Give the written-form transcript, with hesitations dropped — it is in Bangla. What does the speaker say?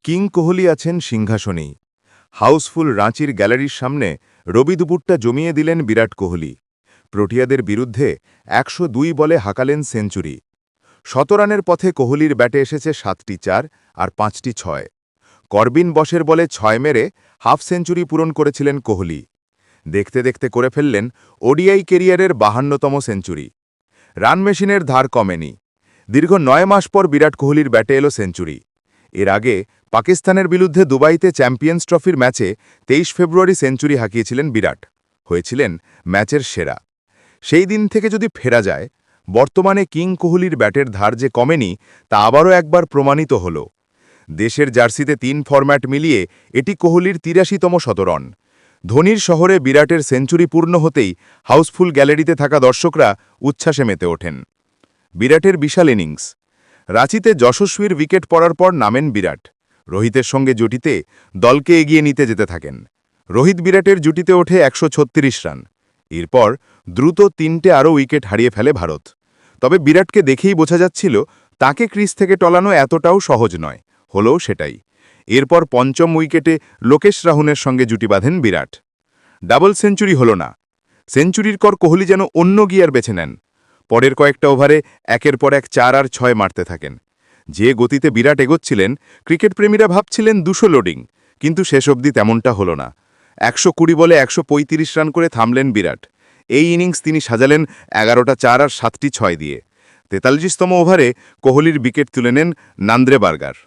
কিং কোহলি আছেন সিংহাসনেই। হাউসফুল রাঁচির গ্যালারির সামনে রবি দুপুরটা জমিয়ে দিলেন বিরাট কোহলি। প্রোটিয়াদের বিরুদ্ধে ১০২ বলে হাঁকালেন সেঞ্চুরি। ১৭ রানের পথে কোহলির ব্যাটে এসেছে ৭টি ৪ আর ৫টি ৬। করবিন বসের বলে ৬ মেরে হাফ সেঞ্চুরি পূরণ করেছিলেন কোহলি। দেখতে দেখতে করে ফেললেন ওডিআই কেরিয়ারের ৫২তম সেঞ্চুরি। রান মেশিনের ধার কমেনি। দীর্ঘ ৯ মাস পর বিরাট কোহলির ব্যাটে এলো সেঞ্চুরি। এর আগে পাকিস্তানের বিরুদ্ধে দুবাইতে চ্যাম্পিয়ন্স ট্রফির ম্যাচে ২৩ ফেব্রুয়ারি সেঞ্চুরি হাঁকিয়েছিলেন বিরাট। হয়েছিলেন ম্যাচের সেরা। সেই দিন থেকে যদি ফেরা যায়, বর্তমানে কিং কোহলির ব্যাটের ধার যে কমেনি তা আবারও একবার প্রমাণিত হল। দেশের জার্সিতে ৩ ফরম্যাট মিলিয়ে এটি কোহলির ৮৩তম শতরান। ধোনির শহরে বিরাটের সেঞ্চুরি পূর্ণ হতেই হাউসফুল গ্যালারিতে থাকা দর্শকরা উচ্ছ্বাসে মেতে ওঠেন। বিরাটের বিশাল ইনিংস। রাঁচিতে যশস্বীর উইকেট পড়ার পর নামেন বিরাট। রোহিতের সঙ্গে জুটিতে দলকে এগিয়ে নিতে যেতে থাকেন। রোহিত বিরাটের জুটিতে ওঠে ১৩৬ রান। এরপর দ্রুত ৩টে আরও উইকেট হারিয়ে ফেলে ভারত। তবে বিরাটকে দেখেই বোঝা যাচ্ছিল তাকে ক্রিজ থেকে টলানো এতটাও সহজ নয়। হলেও সেটাই। এরপর পঞ্চম উইকেটে লোকেশ রাহুলের সঙ্গে জুটি বাঁধেন বিরাট। ডাবল সেঞ্চুরি হল না। সেঞ্চুরির পর কোহলি যেন অন্য গিয়ার বেছে নেন। পরের কয়েকটা ওভারে একের পর এক ৪ আর ৬ মারতে থাকেন। যে গতিতে বিরাট এগোচ্ছিলেন, ক্রিকেট প্রেমীরা ভাবছিলেন ২০০ লোডিং, কিন্তু শেষ অবধি তেমনটা হল না। ১২০ বলে ১৩৫ রান করে থামলেন বিরাট। এই ইনিংস তিনি সাজালেন ১১টা ৪ আর ৭টি ৬ দিয়ে। ৪৩তম ওভারে কোহলির উইকেট তুলে নেন নান্দ্রে বার্গার।